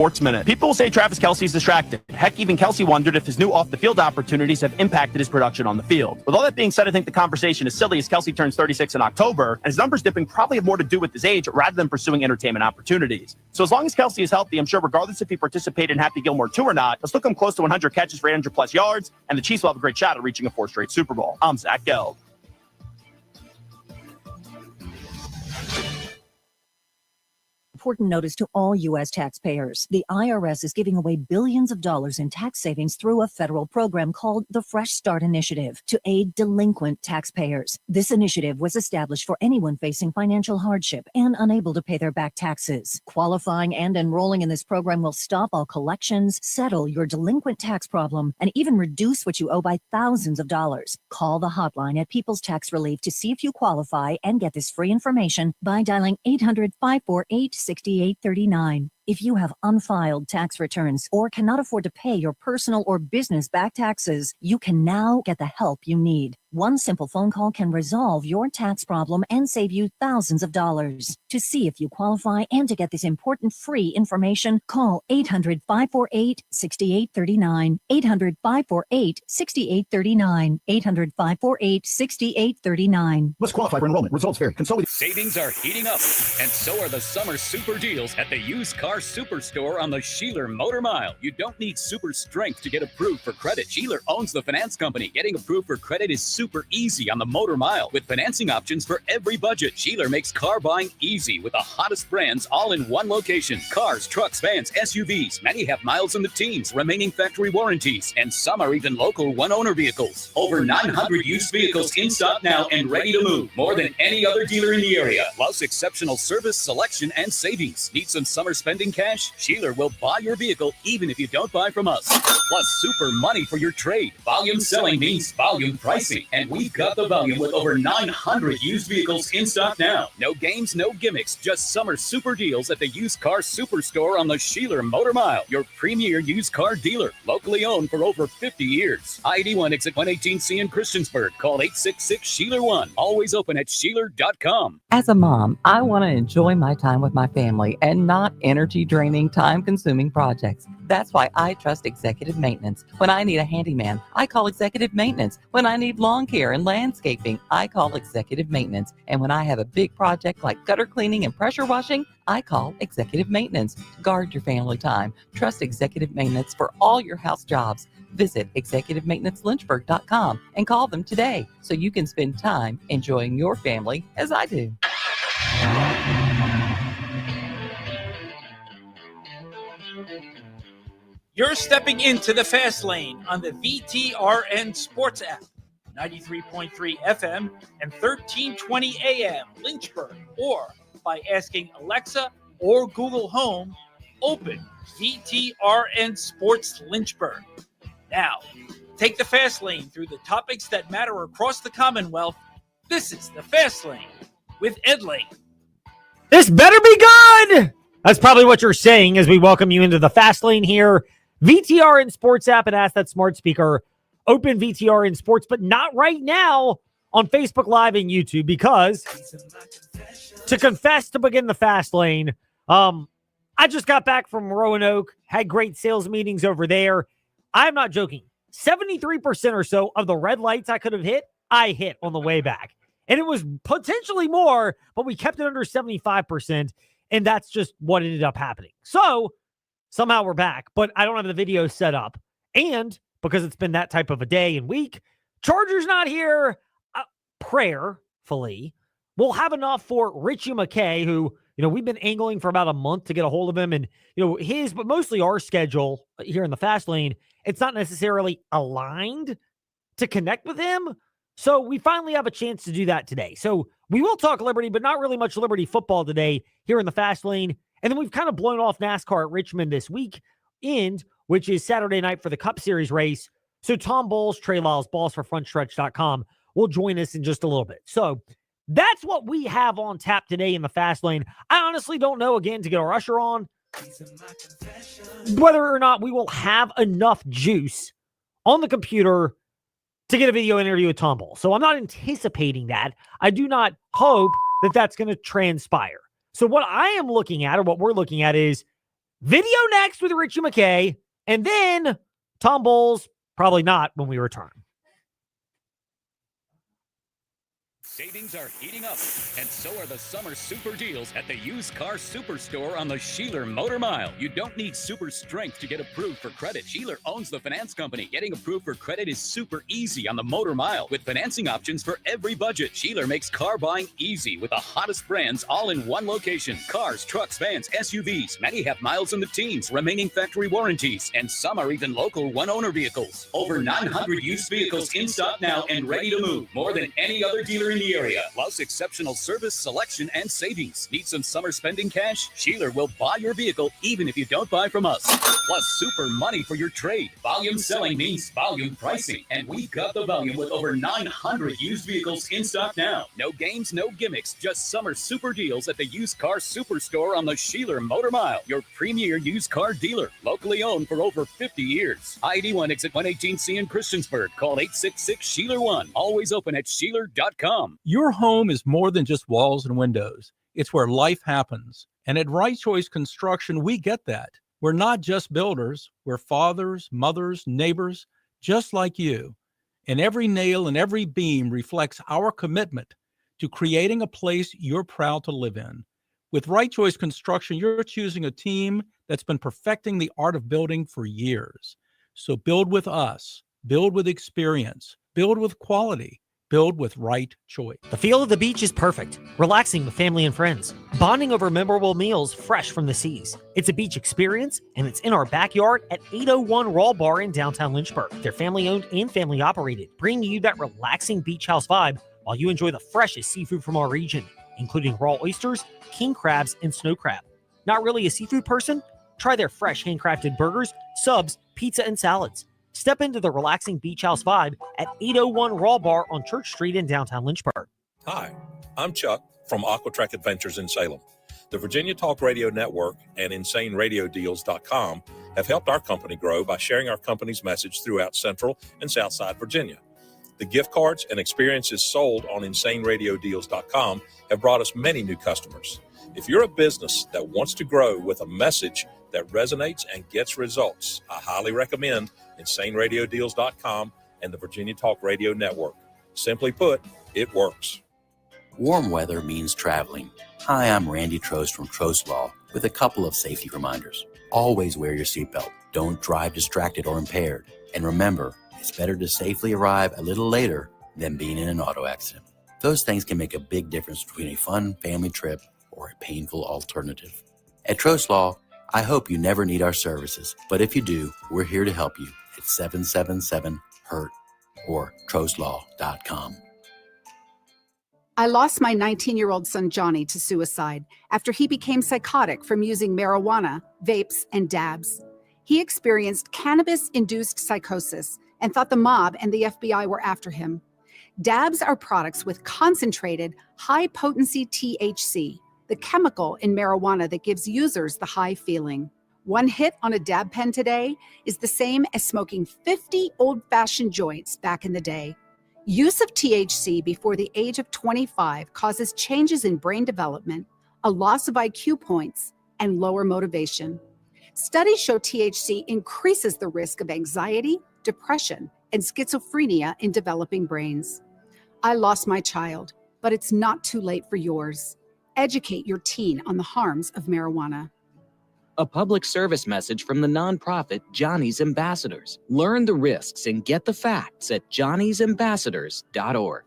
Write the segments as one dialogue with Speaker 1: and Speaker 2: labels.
Speaker 1: Sports Minute. People will say Travis Kelce's distracted. Heck, even Kelce wondered if his new off-the-field opportunities have impacted his production on the field. With all that being said, I think the conversation is silly as Kelce turns 36 in October, and his numbers dipping probably have more to do with his age rather than pursuing entertainment opportunities. So as long as Kelce is healthy, I'm sure regardless if he participated in Happy Gilmore 2 or not, let's look him close to 100 catches for 800-plus yards, and the Chiefs will have a great shot at reaching a 4th straight Super Bowl. I'm Zach Gelb.
Speaker 2: Important notice to all U.S. taxpayers. The IRS is giving away billions of dollars in tax savings through a federal program called the Fresh Start Initiative to aid delinquent taxpayers. This initiative was established for anyone facing financial hardship and unable to pay their back taxes. Qualifying and enrolling in this program will stop all collections, settle your delinquent tax problem, and even reduce what you owe by thousands of dollars. Call the hotline at People's Tax Relief to see if you qualify and get this free information by dialing 800-548-6839. If you have unfiled tax returns or cannot afford to pay your personal or business back taxes, you can now get the help you need. One simple phone call can resolve your tax problem and save you thousands of dollars. To see if you qualify and to get this important free information, call 800-548-6839. 800-548-6839. 800-548-6839.
Speaker 3: Must qualify for enrollment. Results vary. Consult.
Speaker 4: Savings are heating up, and so are the summer super deals at the used car superstore on the Sheeler Motor Mile. You don't need super strength to get approved for credit. Sheeler owns the finance company. Getting approved for credit is super easy on the Motor Mile with financing options for every budget. Sheeler makes car buying easy with the hottest brands all in one location. Cars, trucks, vans, SUVs. Many have miles in the teens, remaining factory warranties, and some are even local one-owner vehicles. Over 900 used vehicles in stock now and ready to move. More than any other dealer in the area. Plus exceptional service, selection, and savings. Need some summer spending cash? Sheeler will buy your vehicle even if you don't buy from us. Plus super money for your trade. Volume selling means volume pricing. And we've got the volume with over 900 used vehicles in stock now. No games, no gimmicks, just summer super deals at the used car superstore on the Sheeler Motor Mile. Your premier used car dealer. Locally owned for over 50 years. ID1 exit 118C in Christiansburg. Call 866-SHEELER1. Always open at Sheeler.com.
Speaker 5: As a mom, I want to enjoy my time with my family and not energy-draining, time-consuming projects. That's why I trust Executive Maintenance. When I need a handyman, I call Executive Maintenance. When I need lawn care and landscaping, I call Executive Maintenance. And when I have a big project like gutter cleaning and pressure washing, I call Executive Maintenance. Guard your family time. Trust Executive Maintenance for all your house jobs. Visit executivemaintenancelynchburg.com and call them today so you can spend time enjoying your family as I do.
Speaker 6: You're stepping into the fast lane on the VTRN Sports app, 93.3 FM and 1320 AM Lynchburg, or by asking Alexa or Google Home, open VTRN Sports Lynchburg. Now, take the fast lane through the topics that matter across the Commonwealth. This is the Fast Lane with Ed Lane.
Speaker 7: This better be good! That's probably what you're saying as we welcome you into the Fast Lane here. VTRN Sports app, and ask that smart speaker, open VTRN Sports, but not right now on Facebook Live and YouTube, because to confess to begin the Fast Lane, I just got back from Roanoke, had great sales meetings over there. I'm not joking. 73% or so of the red lights I could have hit, I hit on the way back. And it was potentially more, but we kept it under 75%, and that's just what ended up happening. So somehow we're back, but I don't have the video set up. And because it's been that type of a day and week, Charger's not here. Prayerfully, we'll have enough for Richie McKay, who, we've been angling for about a month to get a hold of him. And, his, but mostly our schedule here in the Fast Lane, it's not necessarily aligned to connect with him. So we finally have a chance to do that today. So we will talk Liberty, but not really much Liberty football today here in the Fast Lane. And then we've kind of blown off NASCAR at Richmond this weekend, which is Saturday night for the Cup Series race. So Tom Bowles, Trey Lyles, BallsForFrontStretch.com will join us in just a little bit. So that's what we have on tap today in the Fast Lane. I honestly don't know, again, to get our usher on, whether or not we will have enough juice on the computer to get a video interview with Tom Bowles. So I'm not anticipating that. I do not hope that that's going to transpire. So what I am looking at, or what we're looking at, is Video next with Richie McKay, and then Tom Bowles, probably not when we return.
Speaker 4: Savings are heating up, and so are the summer super deals at the Used Car Superstore on the Sheeler Motor Mile. You don't need super strength to get approved for credit. Sheeler owns the finance company. Getting approved for credit is super easy on the Motor Mile with financing options for every budget. Sheeler makes car buying easy with the hottest brands all in one location. Cars, trucks, vans, SUVs. Many have miles in the teens, remaining factory warranties, and some are even local one-owner vehicles. Over 900 used vehicles in stock now and ready to move. More than any other dealer in the area, plus exceptional service, selection, and savings. Need some summer spending cash? Sheeler will buy your vehicle even if you don't buy from us. Plus super money for your trade. Volume selling means volume pricing, and we've got the volume with over 900 used vehicles in stock now. No games, no gimmicks, just summer super deals at the Used Car Superstore on the Sheeler Motor Mile, your premier used car dealer, locally owned for over 50 years. ID1 exit 118C in Christiansburg. Call 866-SHEELER1. Always open at Sheeler.com.
Speaker 8: Your home is more than just walls and windows. It's where life happens. And at Right Choice Construction, we get that. We're not just builders. We're fathers, mothers, neighbors, just like you. And every nail and every beam reflects our commitment to creating a place you're proud to live in. With Right Choice Construction, you're choosing a team that's been perfecting the art of building for years. So build with us, build with experience, build with quality. Build with Right Choice.
Speaker 7: The feel of the beach is perfect. Relaxing with family and friends. Bonding over memorable meals fresh from the seas. It's a beach experience, and it's in our backyard at 801 Raw Bar in downtown Lynchburg. They're family-owned and family-operated, bringing you that relaxing beach house vibe while you enjoy the freshest seafood from our region, including raw oysters, king crabs, and snow crab. Not really a seafood person? Try their fresh handcrafted burgers, subs, pizza, and salads. Step into the relaxing beach house vibe at 801 Raw Bar on Church Street in downtown Lynchburg.
Speaker 9: Hi, I'm Chuck from Aquatrack Adventures in Salem. The Virginia Talk Radio Network and InsaneRadioDeals.com have helped our company grow by sharing our company's message throughout Central and Southside Virginia. The gift cards and experiences sold on InsaneRadioDeals.com have brought us many new customers. If you're a business that wants to grow with a message that resonates and gets results, I highly recommend InsaneRadioDeals.com and the Virginia Talk Radio Network. Simply put, it works.
Speaker 10: Warm weather means traveling. Hi, I'm Randy Trost from Trost Law with a couple of safety reminders. Always wear your seatbelt. Don't drive distracted or impaired. And remember, it's better to safely arrive a little later than being in an auto accident. Those things can make a big difference between a fun family trip or a painful alternative. At Trost Law, I hope you never need our services, but if you do, we're here to help you at 777-HURT or trostlaw.com.
Speaker 11: I lost my 19-year-old son Johnny to suicide after he became psychotic from using marijuana, vapes, and dabs. He experienced cannabis-induced psychosis and thought the mob and the FBI were after him. Dabs are products with concentrated, high-potency THC, the chemical in marijuana that gives users the high feeling. One hit on a dab pen today is the same as smoking 50 old-fashioned joints back in the day. Use of THC before the age of 25 causes changes in brain development, a loss of IQ points, and lower motivation. Studies show THC increases the risk of anxiety, depression, and schizophrenia in developing brains. I lost my child, but it's not too late for yours. Educate your teen on the harms of marijuana.
Speaker 12: A public service message from the nonprofit Johnny's Ambassadors. Learn the risks and get the facts at johnnysambassadors.org.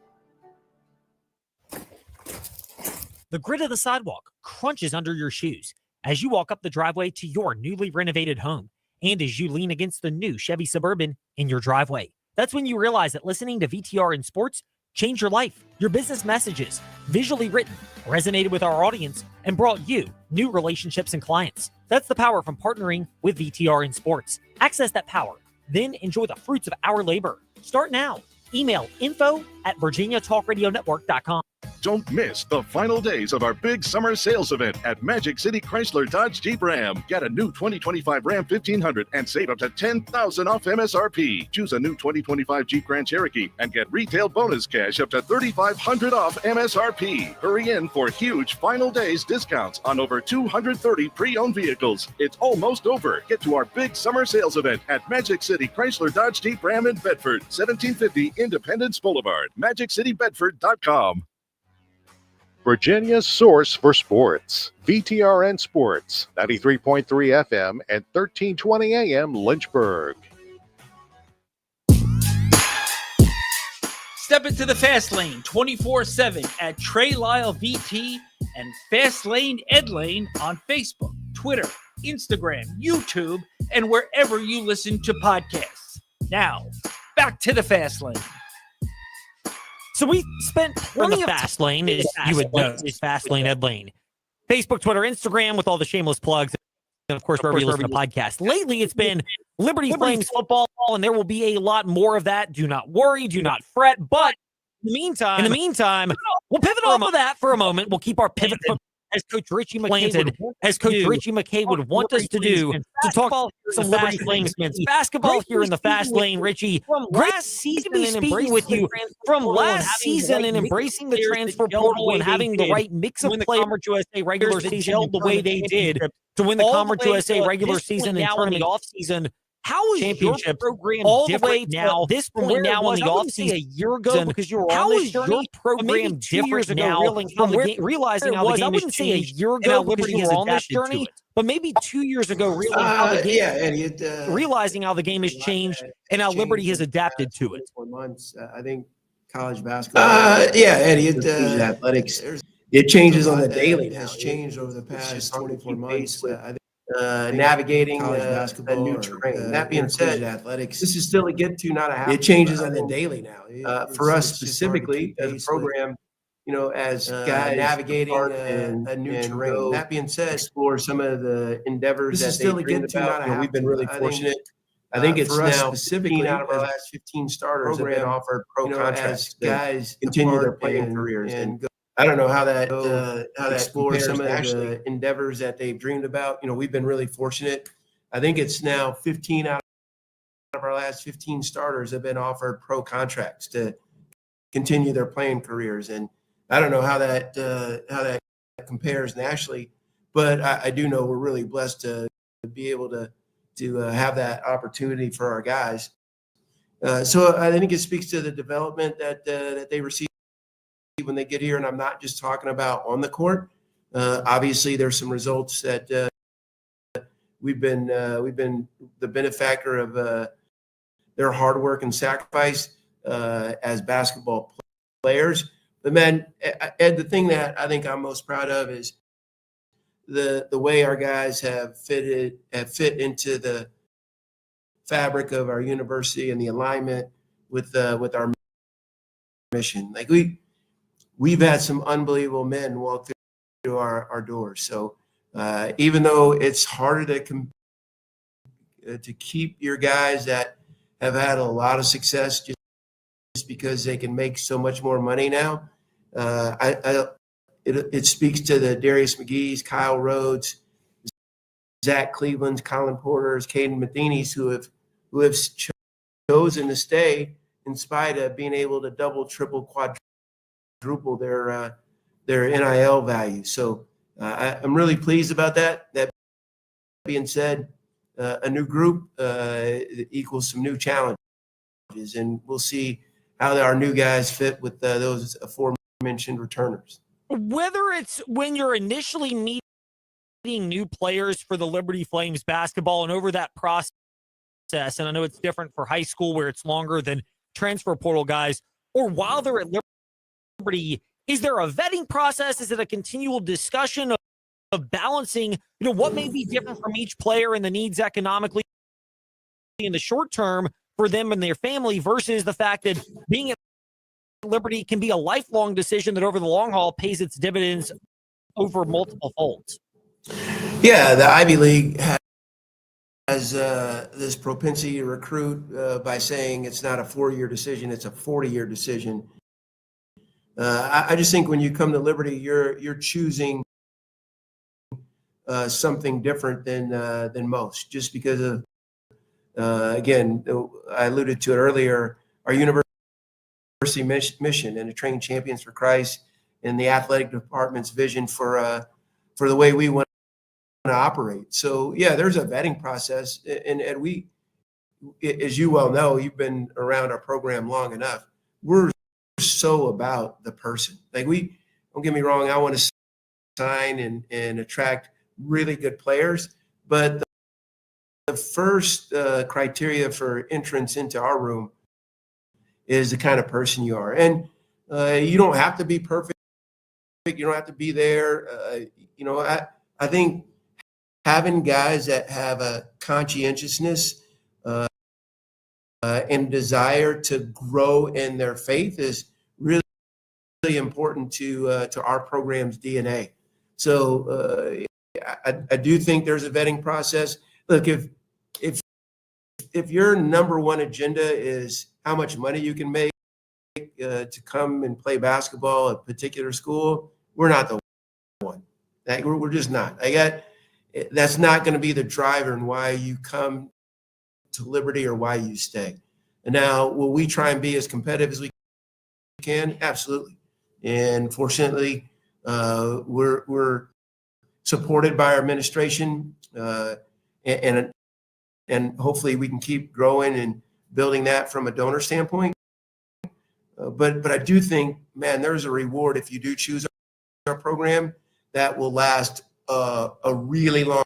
Speaker 7: The grit of the sidewalk crunches under your shoes as you walk up the driveway to your newly renovated home and as you lean against the new Chevy Suburban in your driveway. That's when you realize that listening to VTR in Sports changed your life. Your business messages, visually written, resonated with our audience and brought you new relationships and clients. That's the power from partnering with VTR in Sports. Access that power, then enjoy the fruits of our labor. Start now. Email info@virginiatalkradionetwork.com.
Speaker 13: Don't miss the final days of our big summer sales event at Magic City Chrysler Dodge Jeep Ram. Get a new 2025 Ram 1500 and save up to $10,000 off MSRP. Choose a new 2025 Jeep Grand Cherokee and get retail bonus cash up to $3,500 off MSRP. Hurry in for huge final days discounts on over 230 pre-owned vehicles. It's almost over. Get to our big summer sales event at Magic City Chrysler Dodge Jeep Ram in Bedford, 1750 Independence Boulevard, MagicCityBedford.com.
Speaker 14: Virginia's source for sports. VTRN Sports, 93.3 FM and 1320 AM Lynchburg.
Speaker 6: Step into the Fast Lane 24/7 at Trey Lyle VT and Fast Lane Ed Lane on Facebook, Twitter, Instagram, YouTube, and wherever you listen to podcasts. Now, back to the Fast Lane.
Speaker 7: So we spent plenty of Fast Lane, as you would know, is Fast Lane, Ed Lane. Facebook, Twitter, Instagram with all the shameless plugs. And of course, wherever you listen to podcasts. Lately, it's been Liberty Flames football, and there will be a lot more of that. Do not worry, do not fret. But in the meantime, we'll pivot off of that for a moment. We'll keep our pivot as Coach Richie McKay would want us to do, to talk about some Liberty Flames men's basketball here in the Fast Lane. Richie, last season and speaking with you from last season and embracing the transfer portal and having the right mix of players USA regular season the way they did to win the Conference USA regular season and tournament offseason. How is your program all the way now? This point now in the offseason, a year ago, because you were on this journey. How is your program different now from realizing how the game has changed? A year ago, Liberty has on this journey, but maybe 2 years ago, realizing how the game has changed and how Liberty has adapted to it.
Speaker 15: I think college basketball. Eddie, athletics. It changes on the daily. It has changed over the past 24 months. I think. Navigating the new terrain. That being said, athletics. This is still a get to, not a have. It changes on the daily now. For us specifically, as a program, as guys navigating a new terrain. That being said, explore some of the endeavors that they dreamed about. We've been really fortunate. I think it's now 15 out of our last 15 starters have been offered pro contracts. Guys continue their playing careers and. I don't know how that explore some of the endeavors that they've dreamed about. We've been really fortunate. I think it's now 15 out of our last 15 starters have been offered pro contracts to continue their playing careers. And I don't know how that compares nationally, but I do know we're really blessed to be able to have that opportunity for our guys. So I think it speaks to the development that they receive when they get here, and I'm not just talking about on the court. Obviously, there's some results that we've been the benefactor of their hard work and sacrifice as basketball players. But man, Ed, the thing that I think I'm most proud of is the way our guys have fit into the fabric of our university and the alignment with our mission. Like we've had some unbelievable men walk through our doors. So even though it's harder to keep your guys that have had a lot of success just because they can make so much more money now, it speaks to the Darius McGee's, Kyle Rhodes, Zach Cleveland's, Colin Porter's, Caden Matheny's, who have chosen to stay in spite of being able to double, triple, quadruple their NIL value. So I'm really pleased about that. That being said, a new group equals some new challenges, and we'll see how our new guys fit with those aforementioned returners.
Speaker 7: Whether it's when you're initially meeting new players for the Liberty Flames basketball and over that process, and I know it's different for high school where it's longer than transfer portal guys, or while they're at Liberty, is there a vetting process? Is it a continual discussion of balancing, what may be different from each player and the needs economically in the short term for them and their family versus the fact that being at Liberty can be a lifelong decision that over the long haul pays its dividends over multiple folds?
Speaker 15: Yeah, the Ivy League has this propensity to recruit by saying it's not a 4-year decision, it's a 40-year decision. I just think when you come to Liberty, you're choosing something different than most, just because of again, I alluded to it earlier, our university mission and to train champions for Christ, and the athletic department's vision for the way we want to operate. So yeah, there's a vetting process, and we, as you well know, you've been around our program long enough. We're so about the person. Like, we, don't get me wrong, I want to sign and attract really good players, but the first criteria for entrance into our room is the kind of person you are. And you don't have to be perfect. You don't have to be there. I think having guys that have a conscientiousness and desire to grow in their faith is really, really important to our program's DNA. So I do think there's a vetting process. Look, if your number one agenda is how much money you can make to come and play basketball at a particular school, we're not the one. We're just not. That's not going to be the driver in why you come to Liberty or why you stay. And now, will we try and be as competitive as we can? Absolutely. And fortunately, we're supported by our administration, and hopefully we can keep growing and building that from a donor standpoint. But I do think, man, there's a reward if you do choose our program that will last a really long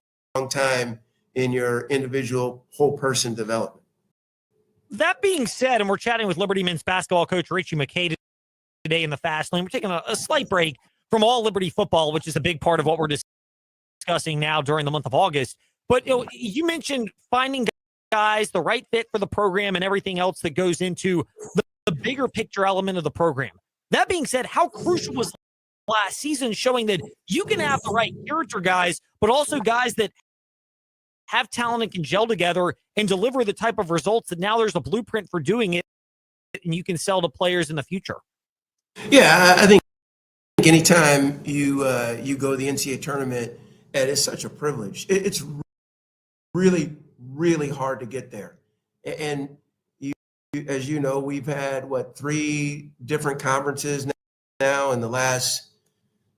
Speaker 15: time in your individual whole person development.
Speaker 7: That being said, and we're chatting with Liberty men's basketball coach Richie McKay today in the Fast Lane. We're taking a slight break from all Liberty football, which is a big part of what we're discussing now during the month of August. But you mentioned finding guys, the right fit for the program, and everything else that goes into the bigger picture element of the program. That being said, how crucial was last season showing that you can have the right character guys, but also guys that have talent and can gel together and deliver the type of results that now there's a blueprint for doing it, and you can sell to players in the future?
Speaker 15: Yeah, I think anytime you go to the NCAA tournament, it is such a privilege. It's really, really hard to get there. And as you know, we've had 3 different conferences now in the last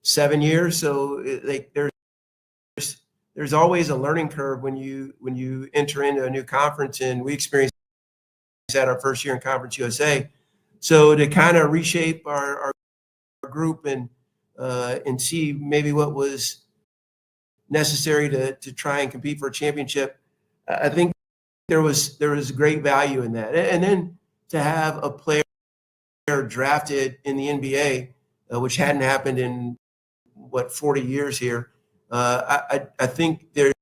Speaker 15: 7 years. So there's always a learning curve when you enter into a new conference, and we experienced that our first year in Conference USA. So to kind of reshape our group and see maybe what was necessary to try and compete for a championship, I think there was great value in that. And then to have a player drafted in the NBA, which hadn't happened in 40 years here, I think there's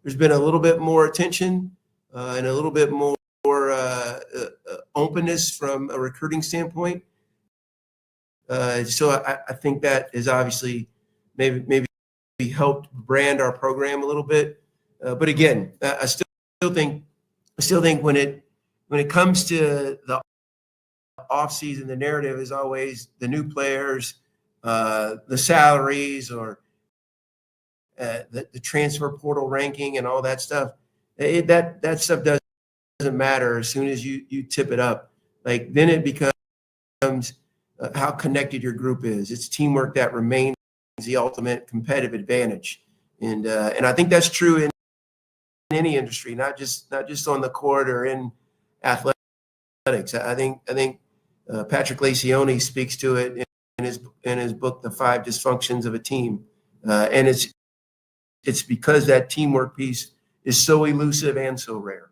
Speaker 15: been a little bit more attention and a little bit more openness from a recruiting standpoint. So I think that has obviously maybe helped brand our program a little bit. But again, I still think when it comes to the offseason, the narrative is always the new players, the salaries, or the transfer portal ranking and all that stuff. That stuff doesn't matter as soon as you tip it up. Like, then it becomes how connected your group is. It's teamwork that remains the ultimate competitive advantage, and I think that's true in any industry, not just on the court or in athletics. I think Patrick Lencioni speaks to it in his book, The 5 Dysfunctions of a Team, and it's because that teamwork piece is so elusive and so rare.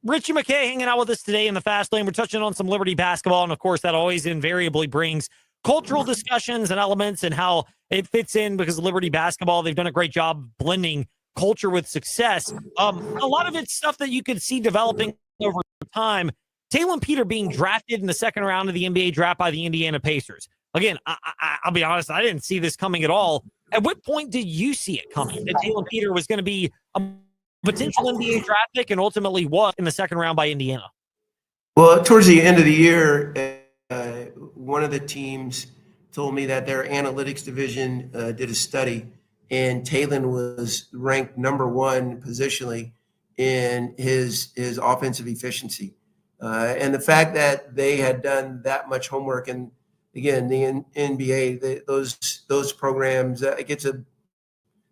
Speaker 7: Richie McKay hanging out with us today in the Fast Lane. We're touching on some Liberty basketball, and of course that always invariably brings cultural discussions and elements and how it fits in, because of Liberty basketball, they've done a great job blending culture with success. A lot of it's stuff that you could see developing over time. Taylor Peter being drafted in the second round of the NBA draft by the Indiana Pacers. Again, I'll be honest, I didn't see this coming at all. At what point did you see it coming, that Taylor Peter was going to be a potential NBA draft pick and ultimately was in the second round by Indiana?
Speaker 15: Well, towards the end of the year, one of the teams told me that their analytics division did a study, and Talon was ranked number one positionally in his offensive efficiency. And the fact that they had done that much homework, and again, the NBA, those programs, it's a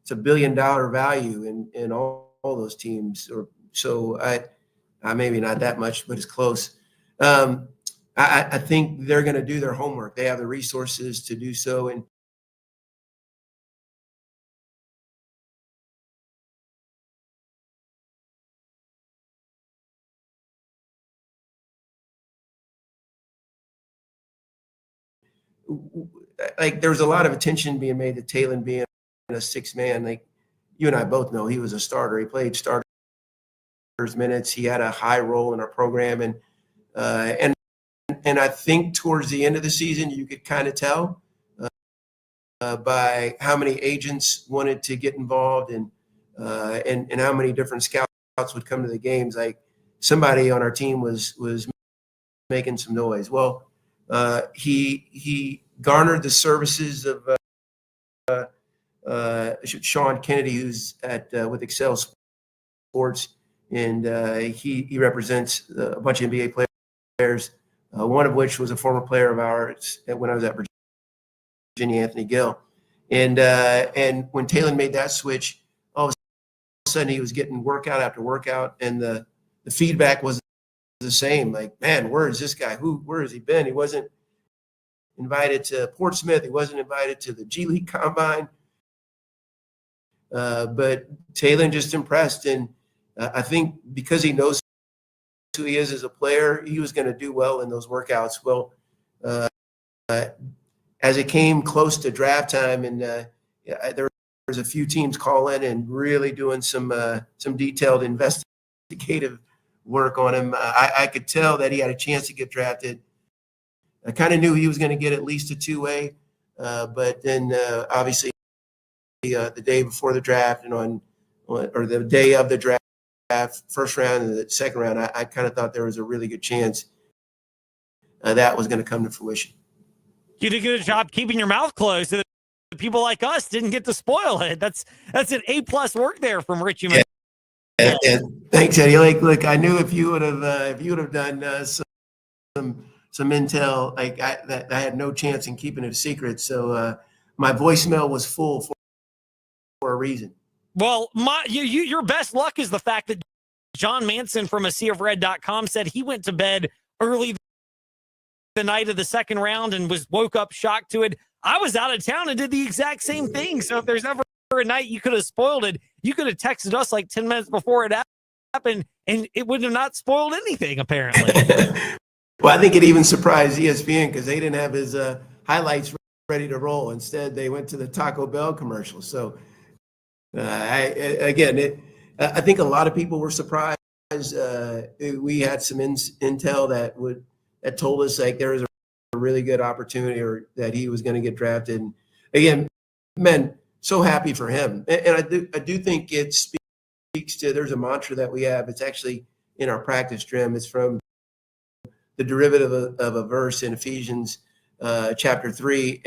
Speaker 15: $1 billion value in all those teams. Or so I maybe not that much, but it's close. I think they're going to do their homework. They have the resources to do so. And like, there was a lot of attention being made to Talon being a sixth man. Like, you and I both know, he was a starter. He played starters minutes. He had a high role in our program. And I think towards the end of the season, you could kind of tell by how many agents wanted to get involved and how many different scouts would come to the games. Like, somebody on our team was making some noise. Well, he garnered the services of Sean Kennedy, who's with Excel Sports, and he represents a bunch of NBA players. One of which was a former player of ours when I was at Virginia, Anthony Gill. And when Talon made that switch, all of a sudden he was getting workout after workout, and the feedback was the same. Like, man, where is this guy? Where has he been? He wasn't invited to Portsmouth. He wasn't invited to the G League Combine. But Talon just impressed. And I think because he knows who he is as a player, he was going to do well in those workouts. Well, as it came close to draft time, and there was a few teams calling and really doing some detailed investigative work on him, I could tell that he had a chance to get drafted. I kind of knew he was going to get at least a two-way, but then obviously the day before the draft and or the day of the draft, first round and the second round, I kind of thought there was a really good chance that was going to come to fruition.
Speaker 7: You did a good job keeping your mouth closed so that people like us didn't get to spoil it. That's an A+ work there from Richie.
Speaker 15: Yeah. And thanks, Eddie. Look, I knew if you would have done some intel, like I had no chance in keeping it a secret. So my voicemail was full for a reason.
Speaker 7: Well, your best luck is the fact that John Manson from AseaofRed.com said he went to bed early the night of the second round and woke up shocked to it. I was out of town and did the exact same thing. So if there's ever a night you could have spoiled it, you could have texted us like 10 minutes before it happened, and it would have not spoiled anything, apparently.
Speaker 15: Well, I think it even surprised ESPN because they didn't have his highlights ready to roll. Instead, they went to the Taco Bell commercial. So I think a lot of people were surprised. We had some intel that told us like there was a really good opportunity or that he was going to get drafted. And again, man, so happy for him. And I do think it speaks to, there's a mantra that we have. It's actually in our practice trim. It's from the derivative of a verse in Ephesians chapter 3.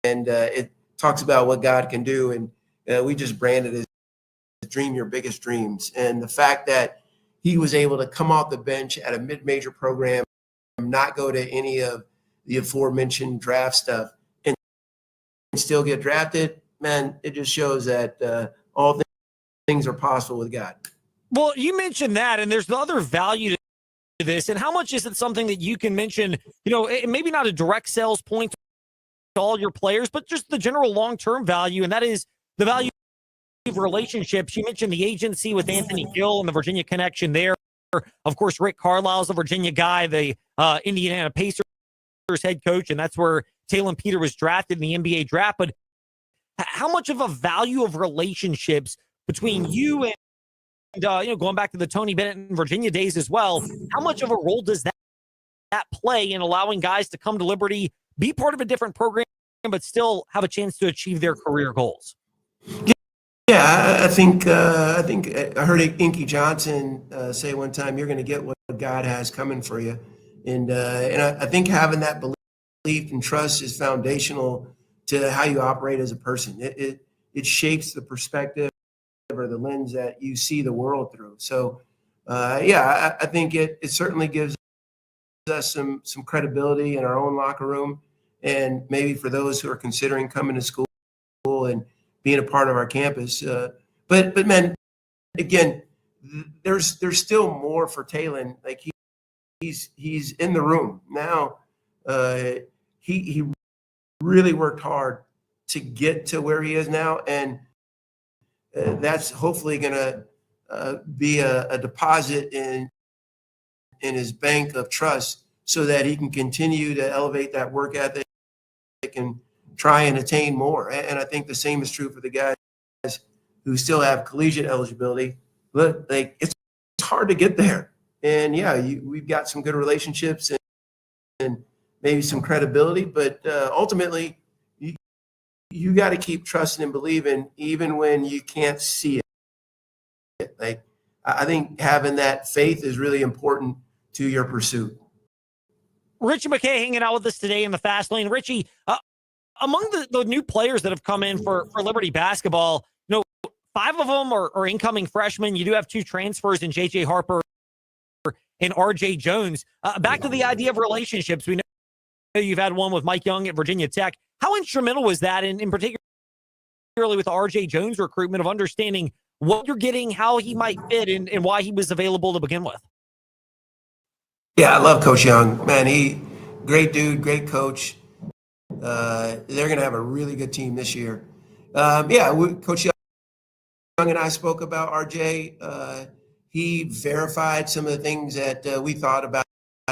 Speaker 15: And it talks about what God can do. And we just branded it as dream your biggest dreams. And the fact that he was able to come off the bench at a mid-major program, not go to any of the aforementioned draft stuff, and still get drafted, man, it just shows that all things are possible with God.
Speaker 7: Well, you mentioned that, and there's the other value to this. And how much is it something that you can mention, maybe not a direct sales point to all your players, but just the general long-term value, and that is the value of relationships. You mentioned the agency with Anthony Gill and the Virginia connection there. Of course, Rick Carlisle's a Virginia guy, the Indiana Pacers head coach, and that's where Talon Peter was drafted in the NBA draft. But how much of a value of relationships between you and going back to the Tony Bennett and Virginia days as well, how much of a role does that play in allowing guys to come to Liberty, be part of a different program, but still have a chance to achieve their career goals?
Speaker 15: Yeah, I think I heard Inky Johnson say one time, "You're going to get what God has coming for you," And I think having that belief and trust is foundational to how you operate as a person. It shapes the perspective or the lens that you see the world through. So, I think it certainly gives us some credibility in our own locker room, and maybe for those who are considering coming to school and being a part of our campus. But man, again, there's still more for Talon. Like he's in the room now. He really worked hard to get to where he is now, and that's hopefully going to be a deposit in his bank of trust, so that he can continue to elevate that work ethic and try and attain more. And I think the same is true for the guys who still have collegiate eligibility. But like it's hard to get there. And we've got some good relationships and maybe some credibility, but ultimately you got to keep trusting and believing even when you can't see it. Like I think having that faith is really important to your pursuit.
Speaker 7: Richie McKay hanging out with us today in the Fast Lane. Richie, among the new players that have come in for Liberty basketball, 5 of them are incoming freshmen. You do have 2 transfers in J.J. Harper and R.J. Jones. Back to the idea of relationships. We know you've had one with Mike Young at Virginia Tech. How instrumental was that, in particularly with the R.J. Jones recruitment, of understanding what you're getting, how he might fit, and why he was available to begin with?
Speaker 15: Yeah, I love Coach Young. Man, great dude, great coach. They're going to have a really good team this year. Coach Young and I spoke about RJ. He verified some of the things that we thought about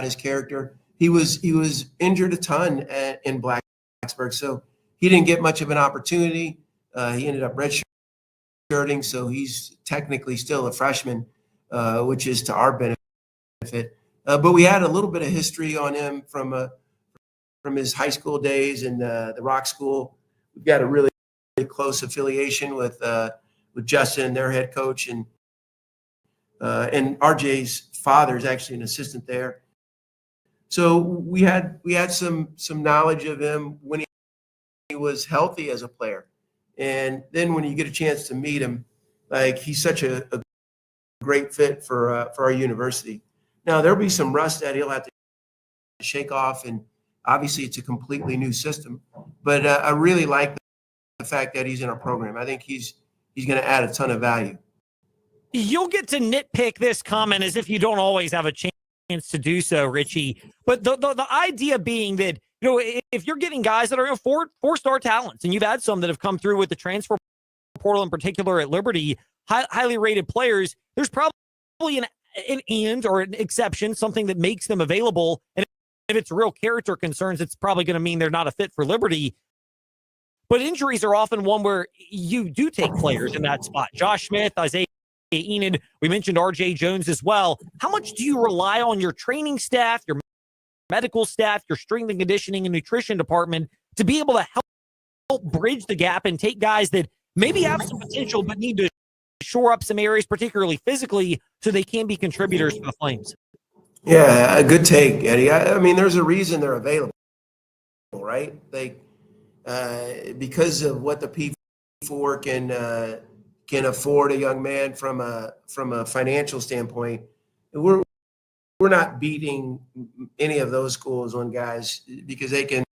Speaker 15: his character. He was injured a ton in Blacksburg, so he didn't get much of an opportunity. He ended up redshirting, so he's technically still a freshman, which is to our benefit. But we had a little bit of history on him from his high school days and the Rock School. We've got a really close affiliation with Justin, their head coach, and RJ's father is actually an assistant there. So we had some knowledge of him when he was healthy as a player, and then when you get a chance to meet him, like he's such a great fit for our university. Now there'll be some rust that he'll have to shake off, and obviously it's a completely new system. But I really like the fact that he's in our program. I think he's going to add a ton of value.
Speaker 7: You'll get to nitpick this comment as if you don't always have a chance to do so, Richie. But the idea being that, if you're getting guys that are four-star talents, and you've had some that have come through with the transfer portal, in particular at Liberty, highly rated players, there's probably an and or an exception, something that makes them available. And if it's real character concerns, it's probably going to mean they're not a fit for Liberty. But injuries are often one where you do take players in that spot. Josh Smith, Isaiah Enid, we mentioned R.J. Jones as well. How much do you rely on your training staff, your medical staff, your strength and conditioning and nutrition department to be able to help bridge the gap and take guys that maybe have some potential but need to shore up some areas, particularly physically, so they can be contributors to the Flames?
Speaker 15: Yeah, a good take, Eddie. I mean, there's a reason they're available, right? Because of what the P4 can afford a young man from a financial standpoint. We're not beating any of those schools on guys because they can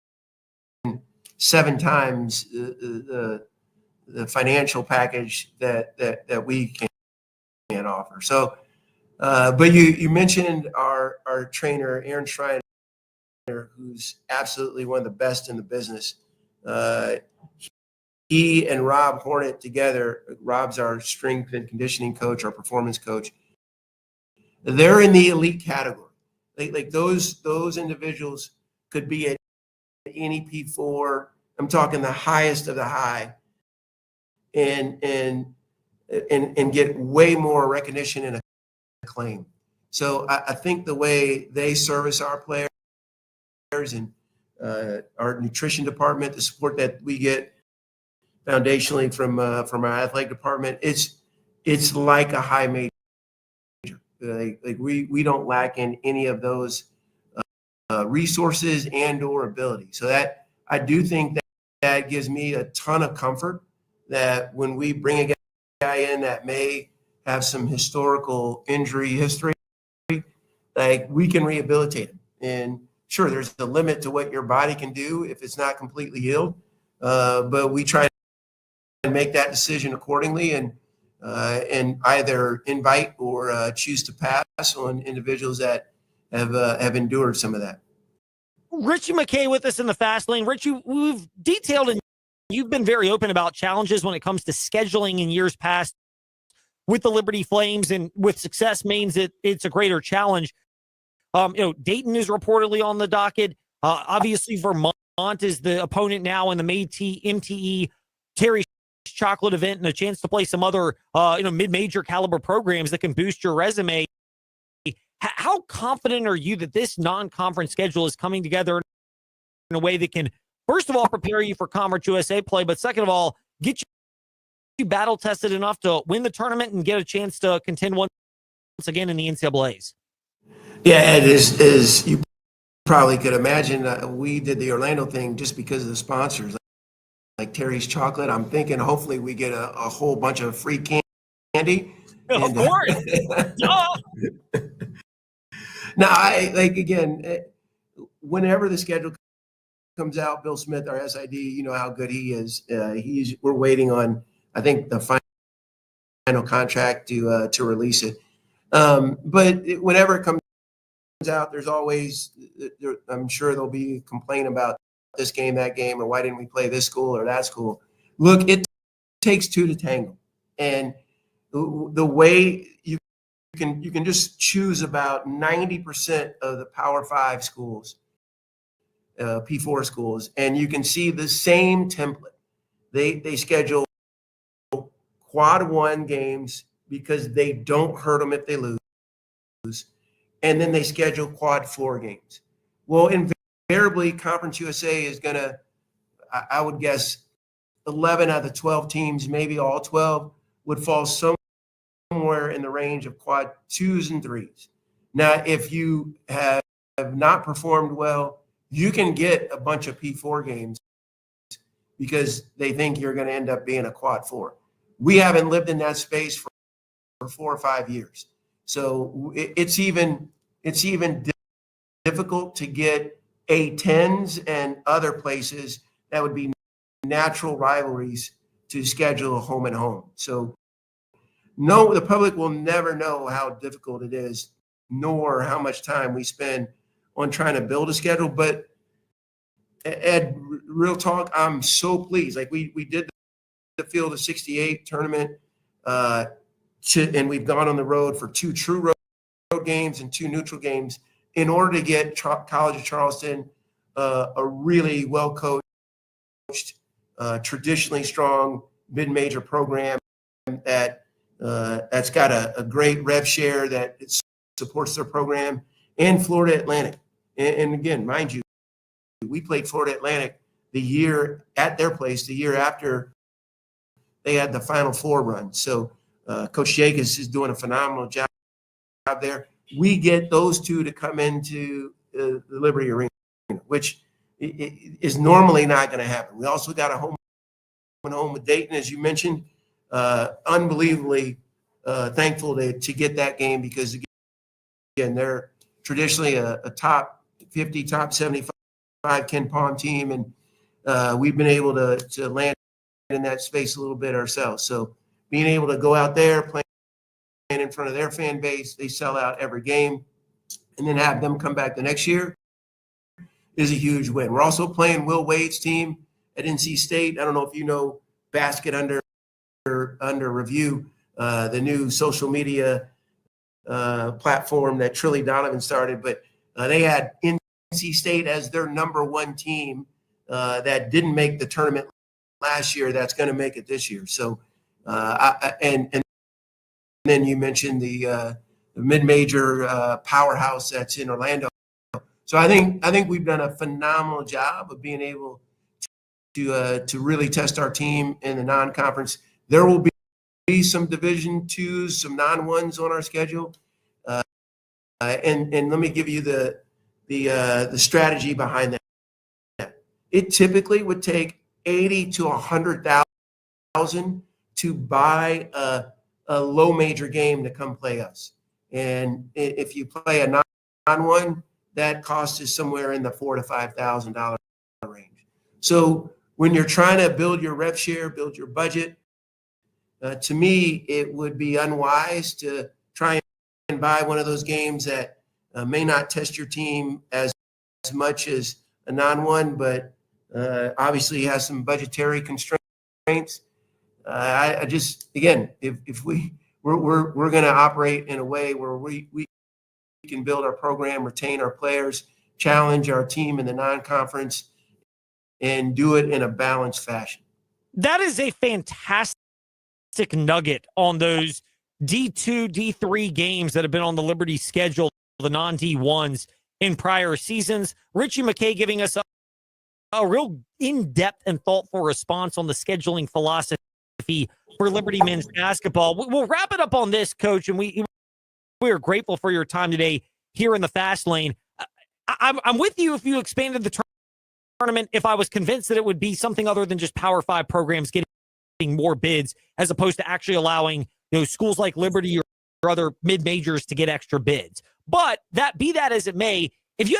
Speaker 15: 7 times the financial package that we can offer. So, but you mentioned our trainer, Aaron Schreiner, who's absolutely one of the best in the business. He and Rob Hornet together, Rob's our strength and conditioning coach, our performance coach. They're in the elite category. Like those individuals could be at any P4. I'm talking the highest of the high, and get way more recognition and acclaim. So I think the way they service our players and our nutrition department, the support that we get foundationally from our athletic department, it's like a high major. Like we don't lack in any of those resources and/or ability. So that I do think that gives me a ton of comfort that when we bring a guy in that may have some historical injury history, like we can rehabilitate him. And sure, there's a limit to what your body can do if it's not completely healed, but we try to make that decision accordingly and either invite or choose to pass on individuals that have endured some of that.
Speaker 7: Richie McKay with us in the Fast Lane. Richie, we've detailed and you've been very open about challenges when it comes to scheduling in years past with the Liberty Flames, and with success means that it's a greater challenge. Dayton is reportedly on the docket. Obviously, Vermont is the opponent now in the MTE Terry's Chocolate event, and a chance to play some other mid-major caliber programs that can boost your resume. How confident are you that this non-conference schedule is coming together in a way that can, first of all, prepare you for Conference USA play, but second of all, get you battle tested enough to win the tournament and get a chance to contend once again in the NCAAs?
Speaker 15: Yeah, Ed, as you probably could imagine, we did the Orlando thing just because of the sponsors, like Terry's Chocolate. I'm thinking hopefully we get a whole bunch of free candy.
Speaker 7: Of course.
Speaker 15: Now, whenever the schedule comes out, Bill Smith, our SID, you know how good he is. We're waiting on, I think, the final contract to release it. But whenever it comes out, there's always, I'm sure there'll be complaint about this game, that game, or why didn't we play this school or that school. Look, it takes two to tango, and the way you can just choose about 90% of the Power 5 schools, P4 schools, and you can see the same template. They schedule quad 1 games because they don't hurt them if they lose, and then they schedule quad 4 games. Well, invariably, Conference USA is going to, I would guess, 11 out of the 12 teams, maybe all 12, would fall somewhere in the range of quad 2s and 3s. Now, if you have not performed well, you can get a bunch of P4 games because they think you're going to end up being a quad 4. We haven't lived in that space for 4 or 5 years. So it's even difficult to get A10s and other places that would be natural rivalries to schedule a home and home. So no, the public will never know how difficult it is, nor how much time we spend on trying to build a schedule. But Ed, real talk, I'm so pleased. Like we did the Field of 68 tournament, and we've gone on the road for 2 true road games and 2 neutral games in order to get College of Charleston a really well-coached, traditionally strong mid-major program that's got a great rev share that it supports their program, and Florida Atlantic. And again, mind you, we played Florida Atlantic the year at their place, the year after they had the Final Four run. So Coach Jacobs is doing a phenomenal job there. We get those 2 to come into the Liberty Arena, which is normally not going to happen. We also got a home and home with Dayton, as you mentioned. Unbelievably thankful to get that game because, again, they're traditionally a top 50, top 75 Ken Palm team, and we've been able to land in that space a little bit ourselves. So being able to go out there, playing in front of their fan base, they sell out every game, and then have them come back the next year is a huge win. We're also playing Will Wade's team at NC State. I don't know if you know Basket Under Review, the new social media platform that Trilly Donovan started, but they had NC State as their number 1 team that didn't make the tournament last year that's going to make it this year. So and then you mentioned the mid-major powerhouse that's in Orlando. So I think we've done a phenomenal job of being able to really test our team in the non-conference. There will be some Division IIs, some non-1s on our schedule, and let me give you the strategy behind that. It typically would take 80 to 100,000 to buy a low major game to come play us. And if you play a non-one, that cost is somewhere in the $4,000 to $5,000 range. So when you're trying to build your rev share, build your budget, to me, it would be unwise to try and buy one of those games that may not test your team as much as a non-one, but obviously has some budgetary constraints. I just, again, if we're going to operate in a way where we can build our program, retain our players, challenge our team in the non-conference, and do it in a balanced fashion.
Speaker 7: That is a fantastic nugget on those D2, D3 games that have been on the Liberty schedule, the non-D1s in prior seasons. Richie McKay giving us a real in-depth and thoughtful response on the scheduling philosophy for Liberty men's basketball. We'll wrap it up on this, Coach, and we are grateful for your time today here in the Fast Lane. I'm with you if you expanded the tournament, if I was convinced that it would be something other than just Power 5 programs getting more bids, as opposed to actually allowing schools like Liberty or other mid-majors to get extra bids. But be that as it may, if you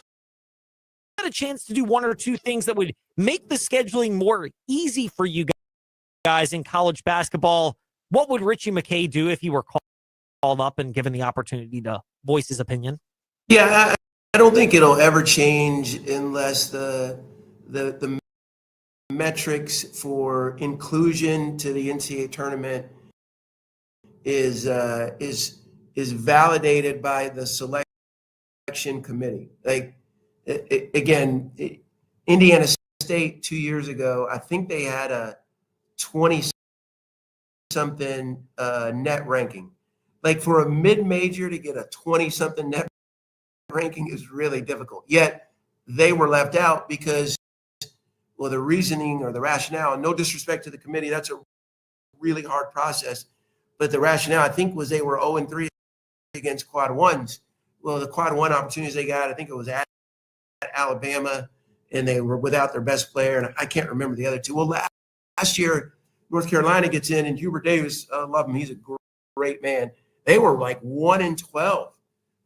Speaker 7: had a chance to do one or two things that would make the scheduling more easy for you guys in college basketball, what would Richie McKay do if he were called up and given the opportunity to voice his opinion?
Speaker 15: Yeah, I don't think it'll ever change unless the metrics for inclusion to the NCAA tournament is validated by the selection committee. Like, again, Indiana State 2 years ago, I think they had a 20-something net ranking. Like, for a mid-major to get a 20-something net ranking is really difficult. Yet they were left out because, well, the reasoning or the rationale, and no disrespect to the committee, that's a really hard process. But the rationale, I think, was they were 0-3 against quad ones. Well, the quad one opportunities they got, I think it was at Alabama, and they were without their best player, and I can't remember the other two. Well, last year, North Carolina gets in, and Hubert Davis, I love him. He's a great man. They were like 1-12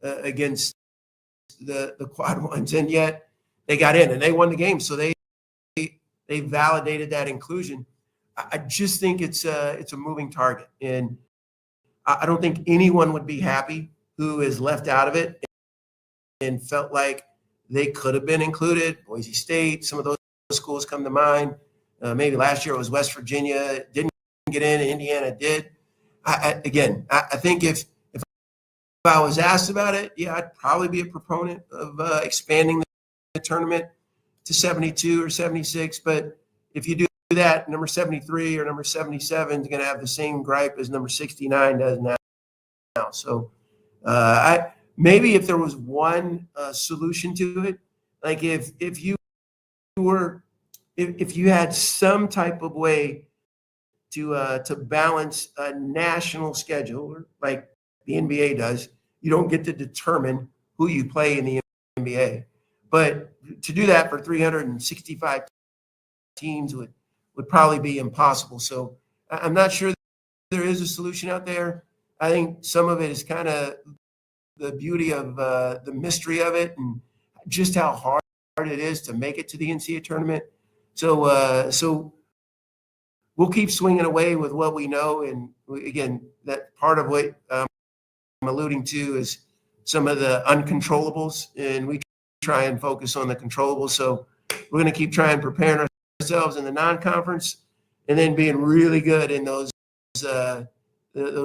Speaker 15: against the quad ones, and yet they got in, and they won the game. So they validated that inclusion. I just think it's a moving target, and I don't think anyone would be happy who is left out of it and felt like they could have been included. Boise State, some of those schools come to mind. Maybe last year it was West Virginia, didn't get in, and Indiana did. I think if I was asked about it, yeah, I'd probably be a proponent of expanding the tournament to 72 or 76. But if you do that, number 73 or number 77 is going to have the same gripe as number 69 does now. So maybe if there was one solution to it, like if you had some type of way to balance a national schedule like the NBA does, you don't get to determine who you play in the NBA. But to do that for 365 teams would probably be impossible. So I'm not sure there is a solution out there. I think some of it is kind of the beauty of the mystery of it and just how hard it is to make it to the NCAA tournament. So we'll keep swinging away with what we know. And again, that part of what I'm alluding to is some of the uncontrollables, and we try and focus on the controllables. So we're going to keep trying preparing ourselves in the non-conference and then being really good in those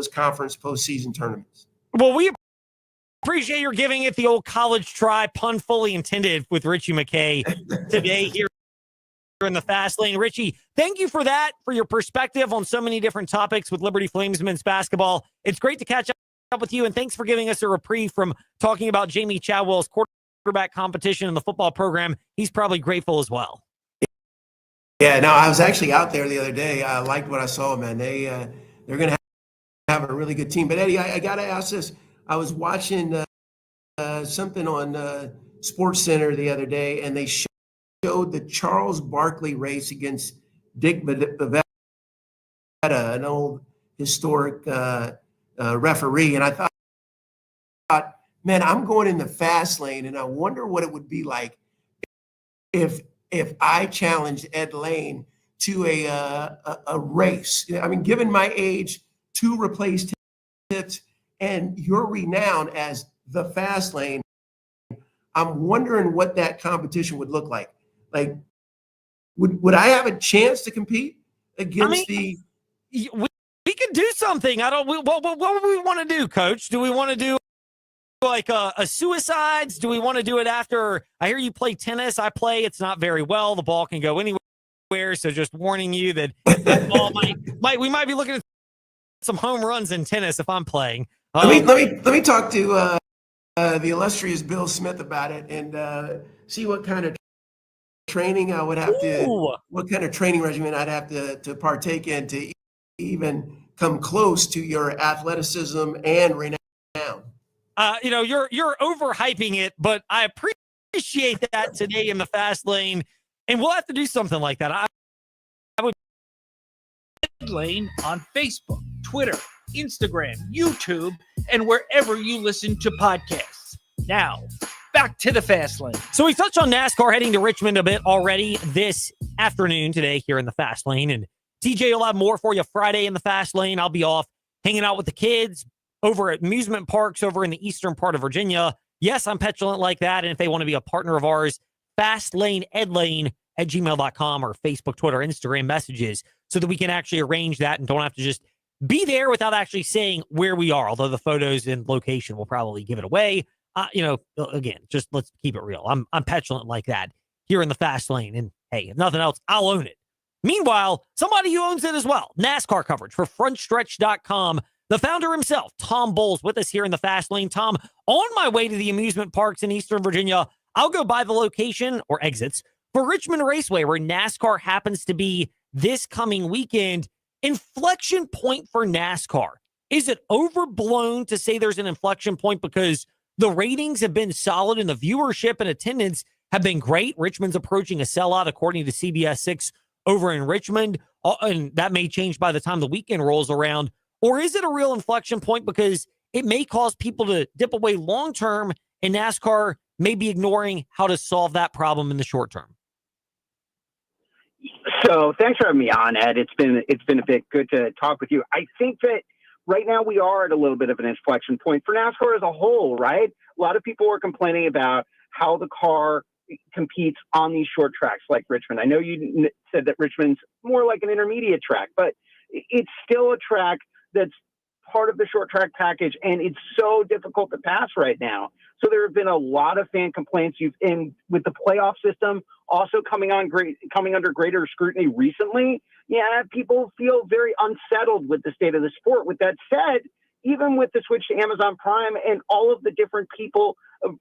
Speaker 15: conference postseason tournaments.
Speaker 7: Well, we appreciate your giving it the old college try, pun fully intended, with Richie McKay today here in the Fast Lane. Richie, thank you for that, for your perspective on so many different topics with Liberty Flames men's basketball. It's great to catch up with you, and thanks for giving us a reprieve from talking about Jamie Chadwell's quarterback competition in the football program. He's probably grateful as well.
Speaker 15: Yeah, no, I was actually out there the other day. I liked what I saw, man. They're going to have a really good team. But Eddie, I got to ask this. I was watching something on Sports Center the other day, and they showed the Charles Barkley race against Dick Bavetta, an old historic referee. And I thought, man, I'm going in the fast lane, and I wonder what it would be like if I challenged Ed Lane to a race. I mean, given my age, 2 replaced hits, and your renown as the fast lane, I'm wondering what that competition would look like. Like, would I have a chance to compete against
Speaker 7: We can do something. What would we want to do, Coach? Do we want to do like a suicides? Do we want to do it after? I hear you play tennis. I play. It's not very well. The ball can go anywhere. So just warning you that ball we might be looking at some home runs in tennis if I'm playing.
Speaker 15: Let me talk to the illustrious Bill Smith about it and see what kind of training I would have what kind of training regimen I'd have to partake in to even come close to your athleticism and renown.
Speaker 7: You're overhyping it, but I appreciate that today in the fast lane, and we'll have to do something like that. I would
Speaker 6: Lane on Facebook, Twitter, Instagram, YouTube, and wherever you listen to podcasts. Now, back to the fast lane.
Speaker 7: So we touched on NASCAR heading to Richmond a bit already this afternoon today here in the fast lane, and TJ will have more for you Friday in the fast lane. I'll be off hanging out with the kids over at amusement parks over in the eastern part of Virginia. Yes, I'm petulant like that. And if they want to be a partner of ours, fastlaneedlane@gmail.com or Facebook, Twitter, Instagram messages so that we can actually arrange that and don't have to just be there without actually saying where we are. Although the photos and location will probably give it away. Again, just let's keep it real. I'm petulant like that here in the fast lane. And hey, if nothing else, I'll own it. Meanwhile, somebody who owns it as well, NASCAR coverage for frontstretch.com. The founder himself, Tom Bowles, with us here in the fast lane. Tom, on my way to the amusement parks in Eastern Virginia, I'll go by the location or exits for Richmond Raceway, where NASCAR happens to be this coming weekend. Inflection point for NASCAR. Is it overblown to say there's an inflection point because the ratings have been solid and the viewership and attendance have been great? Richmond's approaching a sellout, according to CBS 6 over in Richmond, and that may change by the time the weekend rolls around. Or is it a real inflection point because it may cause people to dip away long term and NASCAR may be ignoring how to solve that problem in the short term?
Speaker 16: So thanks for having me on, Ed. It's been a bit good to talk with you. I think that right now we are at a little bit of an inflection point for NASCAR as a whole, right? A lot of people are complaining about how the car competes on these short tracks like Richmond. I know you said that Richmond's more like an intermediate track, but it's still a track that's part of the short track package, and it's so difficult to pass right now. So there have been a lot of fan complaints. With the playoff system also coming under greater scrutiny recently. Yeah, people feel very unsettled with the state of the sport. With that said, even with the switch to Amazon Prime and all of the different people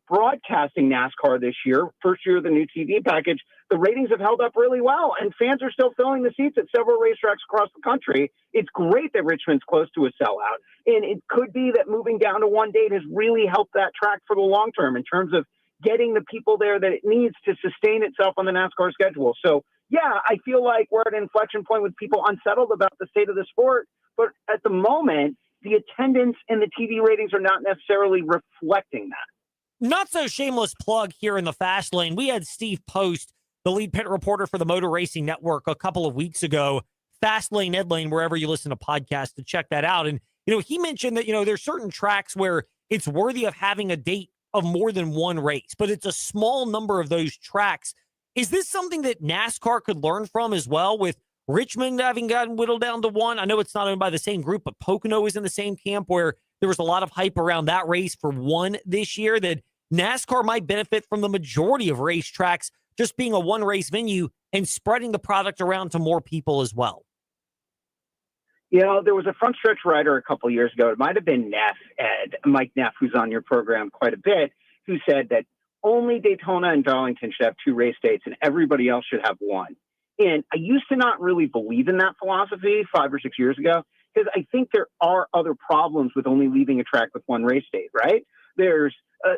Speaker 16: broadcasting NASCAR this year, first year of the new TV package, the ratings have held up really well, and fans are still filling the seats at several racetracks across the country. It's great that Richmond's close to a sellout, and it could be that moving down to one date has really helped that track for the long term in terms of getting the people there that it needs to sustain itself on the NASCAR schedule. So, yeah, I feel like we're at an inflection point with people unsettled about the state of the sport, but at the moment, the attendance and the TV ratings are not necessarily reflecting that.
Speaker 7: Not so shameless plug here in the fast lane. We had Steve Post, the lead pit reporter for the Motor Racing Network, a couple of weeks ago. Fast Lane, Ed Lane, wherever you listen to podcasts, to check that out. And, he mentioned that, there's certain tracks where it's worthy of having a date of more than one race, but it's a small number of those tracks. Is this something that NASCAR could learn from as well, with Richmond having gotten whittled down to one? I know it's not owned by the same group, but Pocono is in the same camp where there was a lot of hype around that race for one this year, that NASCAR might benefit from the majority of racetracks just being a one-race venue and spreading the product around to more people as well.
Speaker 16: There was a front stretch rider a couple of years ago. It might have been Neff, Ed, Mike Neff, who's on your program quite a bit, who said that only Daytona and Darlington should have two race dates and everybody else should have one. And I used to not really believe in that philosophy 5 or 6 years ago, because I think there are other problems with only leaving a track with one race date, right? There's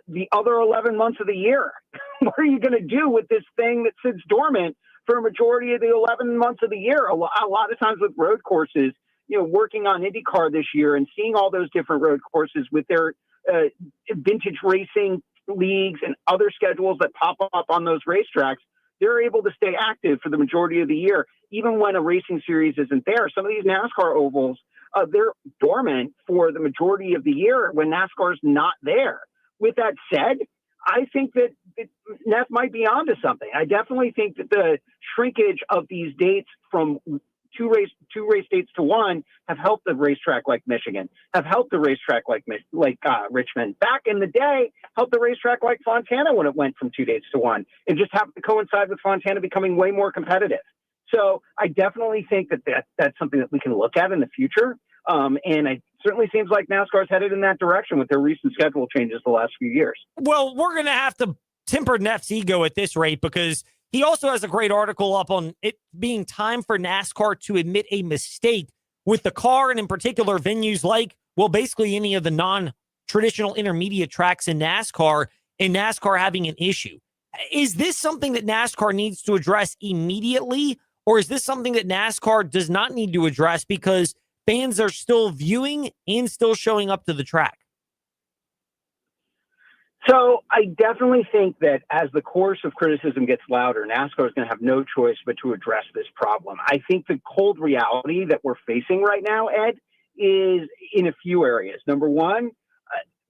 Speaker 16: the other 11 months of the year? What are you going to do with this thing that sits dormant for a majority of the 11 months of the year? A lot of times with road courses, working on IndyCar this year and seeing all those different road courses with their vintage racing leagues and other schedules that pop up on those racetracks, they're able to stay active for the majority of the year, even when a racing series isn't there. Some of these NASCAR ovals, they're dormant for the majority of the year when NASCAR's not there. With that said, I think that Neff might be onto something. I definitely think that the shrinkage of these dates from two race dates to one have helped the racetrack like Michigan, have helped the racetrack like Richmond. Back in the day, helped the racetrack like Fontana when it went from 2 dates to one. It just happened to coincide with Fontana becoming way more competitive. So I definitely think that's something that we can look at in the future. And it certainly seems like NASCAR's headed in that direction with their recent schedule changes the last few years.
Speaker 7: Well, we're going to have to temper Neff's ego at this rate, because he also has a great article up on it being time for NASCAR to admit a mistake with the car, and in particular venues like, well, basically any of the non-traditional intermediate tracks in NASCAR, and NASCAR having an issue. Is this something that NASCAR needs to address immediately, or is this something that NASCAR does not need to address because fans are still viewing and still showing up to the track?
Speaker 16: So I definitely think that as the chorus of criticism gets louder, NASCAR is going to have no choice but to address this problem. I think the cold reality that we're facing right now, Ed, is in a few areas. Number one,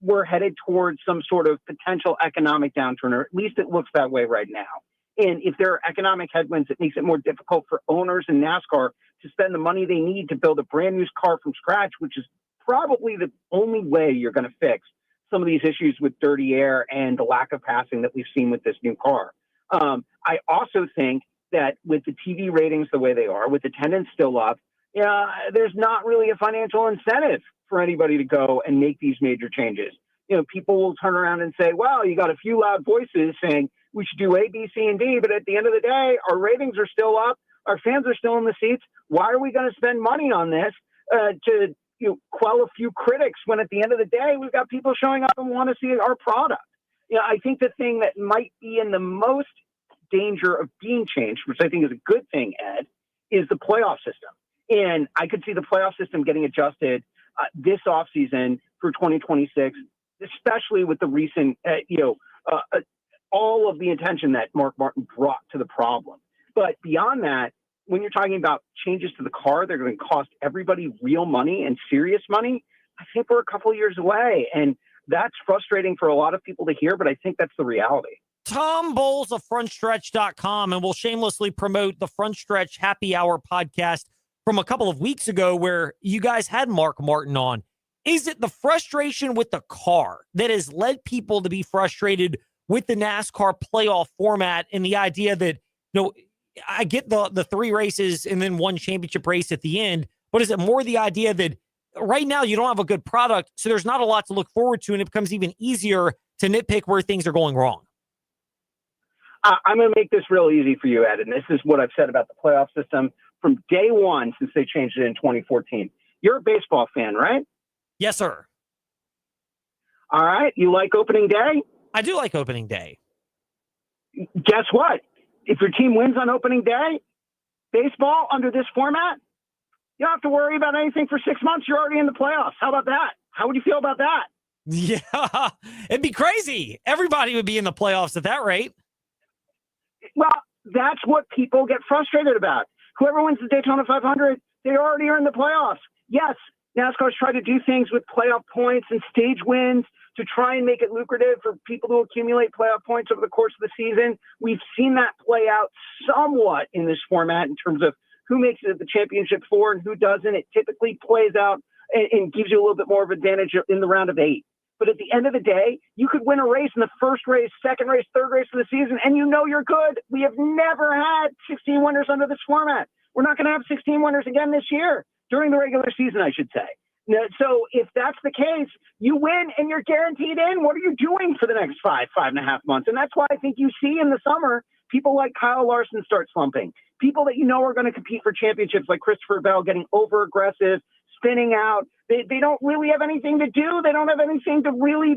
Speaker 16: we're headed towards some sort of potential economic downturn, or at least it looks that way right now. And if there are economic headwinds, it makes it more difficult for owners in NASCAR to spend the money they need to build a brand new car from scratch, which is probably the only way you're going to fix some of these issues with dirty air and the lack of passing that we've seen with this new car. I also think that with the TV ratings the way they are, with attendance still up, there's not really a financial incentive for anybody to go and make these major changes. People will turn around and say, well, you got a few loud voices saying we should do A, B, C, and D, but at the end of the day, our ratings are still up. Our fans are still in the seats. Why are we going to spend money on this to quell a few critics when at the end of the day, we've got people showing up and want to see our product? I think the thing that might be in the most danger of being changed, which I think is a good thing, Ed, is the playoff system. And I could see the playoff system getting adjusted this offseason for 2026, especially with the recent, all of the attention that Mark Martin brought to the problem. But beyond that, when you're talking about changes to the car, they're going to cost everybody real money and serious money. I think we're a couple of years away, and that's frustrating for a lot of people to hear, but I think that's the reality.
Speaker 7: Tom Bowles of FrontStretch.com, and we'll shamelessly promote the Front Stretch Happy Hour podcast from a couple of weeks ago where you guys had Mark Martin on. Is it the frustration with the car that has led people to be frustrated with the NASCAR playoff format and the idea that, I get the three races and then one championship race at the end, but is it more the idea that right now you don't have a good product, so there's not a lot to look forward to, and it becomes even easier to nitpick where things are going wrong?
Speaker 16: I'm going to make this real easy for you, Ed, and this is what I've said about the playoff system from day one since they changed it in 2014. You're a baseball fan, right?
Speaker 7: Yes, sir.
Speaker 16: All right. You like opening day?
Speaker 7: I do like opening day.
Speaker 16: Guess what? If your team wins on opening day, baseball under this format, you don't have to worry about anything for 6 months. You're already in the playoffs. How about that? How would you feel about that?
Speaker 7: Yeah, it'd be crazy. Everybody would be in the playoffs at that rate.
Speaker 16: Well, that's what people get frustrated about. Whoever wins the Daytona 500, they already are in the playoffs. Yes, NASCAR's tried to do things with playoff points and stage wins to try and make it lucrative for people to accumulate playoff points over the course of the season. We've seen that play out somewhat in this format in terms of who makes it at the championship four and who doesn't. It typically plays out and gives you a little bit more of advantage in the round of 8. But at the end of the day, you could win a race in the first race, second race, third race of the season, and you're good. We have never had 16 winners under this format. We're not going to have 16 winners again this year, during the regular season, I should say. So if that's the case, you win and you're guaranteed in. What are you doing for the next 5.5 months? And that's why I think you see in the summer, people like Kyle Larson start slumping. People that are going to compete for championships like Christopher Bell getting over-aggressive, spinning out. They don't really have anything to do. They don't have anything to really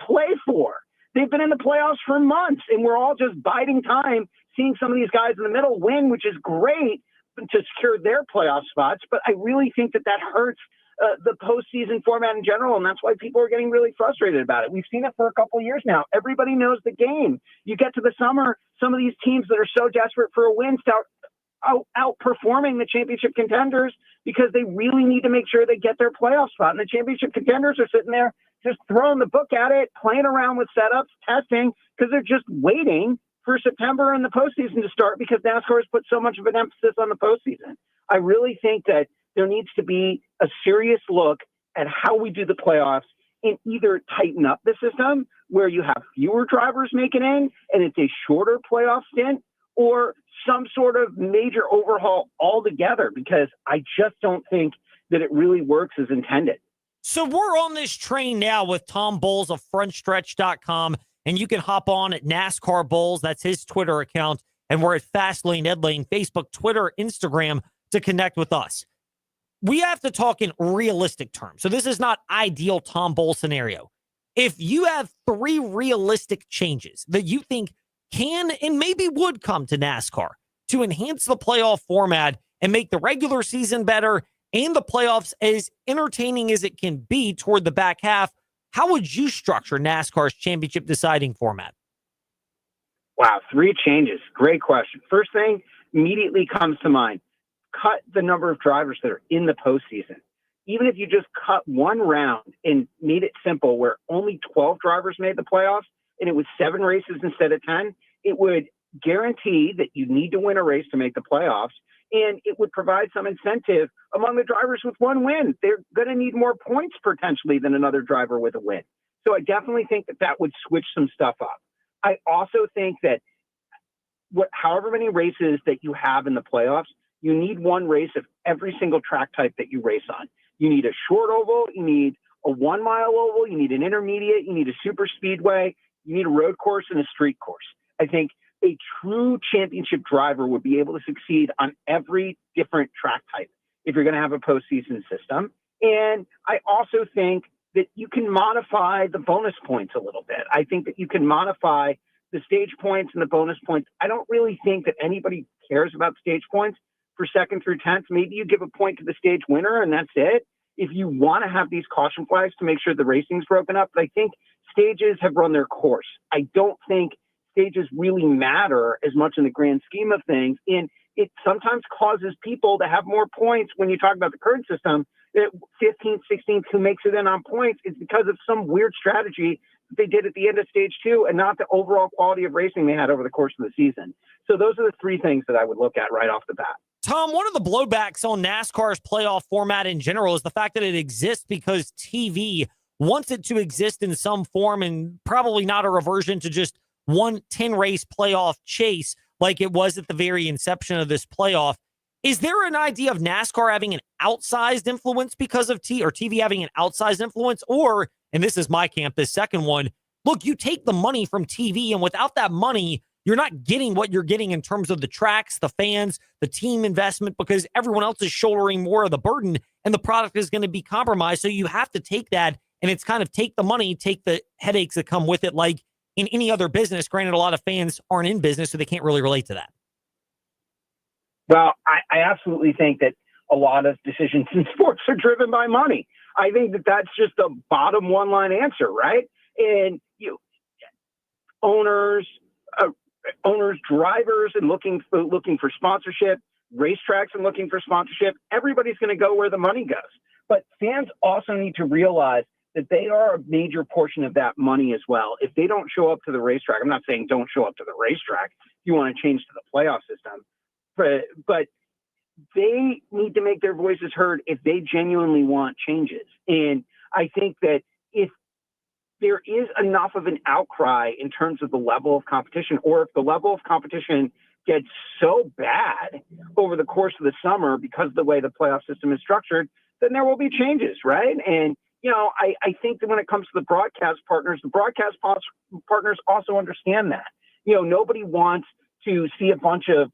Speaker 16: play for. They've been in the playoffs for months, and we're all just biding time, seeing some of these guys in the middle win, which is great to secure their playoff spots. But I really think that hurts the postseason format in general, and that's why people are getting really frustrated about it. We've seen it for a couple of years now. Everybody knows the game. You get to the summer, some of these teams that are so desperate for a win start outperforming the championship contenders because they really need to make sure they get their playoff spot. And the championship contenders are sitting there just throwing the book at it, playing around with setups, testing, because they're just waiting for September and the postseason to start because NASCAR has put so much of an emphasis on the postseason. I really think that there needs to be a serious look at how we do the playoffs and either tighten up the system where you have fewer drivers make it in and it's a shorter playoff stint, or some sort of major overhaul altogether, because I just don't think that it really works as intended.
Speaker 7: So we're on this train now with Tom Bowles of frontstretch.com, and you can hop on at NASCAR Bowles. That's his Twitter account. And we're at Fastlane Ed Lane, Facebook, Twitter, Instagram to connect with us. We have to talk in realistic terms. So this is not ideal Tom Bowles scenario. If you have 3 realistic changes that you think can and maybe would come to NASCAR to enhance the playoff format and make the regular season better and the playoffs as entertaining as it can be toward the back half, how would you structure NASCAR's championship deciding format?
Speaker 16: Wow, 3 changes. Great question. First thing immediately comes to mind. Cut the number of drivers that are in the postseason. Even if you just cut one round and made it simple where only 12 drivers made the playoffs and it was 7 races instead of 10, it would guarantee that you need to win a race to make the playoffs, and it would provide some incentive among the drivers with one win. They're going to need more points potentially than another driver with a win. So I definitely think that would switch some stuff up. I also think that however many races that you have in the playoffs, you need one race of every single track type that you race on. You need a short oval, you need a 1 mile oval, you need an intermediate, you need a super speedway, you need a road course and a street course. I think a true championship driver would be able to succeed on every different track type if you're going to have a postseason system. And I also think that you can modify the bonus points a little bit. I think that you can modify the stage points and the bonus points. I don't really think that anybody cares about stage points for 2nd through 10th. Maybe you give a point to the stage winner and that's it. If you want to have these caution flags to make sure the racing's broken up, but I think stages have run their course. I don't think stages really matter as much in the grand scheme of things. And it sometimes causes people to have more points when you talk about the current system. 15th, 16th, who makes it in on points is because of some weird strategy that they did at the end of stage 2 and not the overall quality of racing they had over the course of the season. So those are the 3 things that I would look at right off the bat.
Speaker 7: Tom, one of the blowbacks on NASCAR's playoff format in general is the fact that it exists because TV wants it to exist in some form and probably not a reversion to just one 10-race playoff chase like it was at the very inception of this playoff. Is there an idea of NASCAR having an outsized influence because of TV having an outsized influence? Or, and this is my camp, this second one, look, you take the money from TV, and without that money, you're not getting what you're getting in terms of the tracks, the fans, the team investment, because everyone else is shouldering more of the burden and the product is going to be compromised. So you have to take that, and it's kind of take the money, take the headaches that come with it, like in any other business. Granted, a lot of fans aren't in business, so they can't really relate to that.
Speaker 16: Well, I absolutely think that a lot of decisions in sports are driven by money. I think that that's just the bottom one-line answer, right? And owners, drivers, and looking for sponsorship, racetracks and looking for sponsorship. Everybody's going to go where the money goes. But fans also need to realize that they are a major portion of that money as well. If they don't show up to the racetrack, I'm not saying don't show up to the racetrack if you want to change to the playoff system, but they need to make their voices heard if they genuinely want changes. And I think that if there is enough of an outcry in terms of the level of competition, or if the level of competition gets so bad over the course of the summer because of the way the playoff system is structured, then there will be changes, right? And, I think that when it comes to the broadcast partners also understand that. Nobody wants to see a bunch of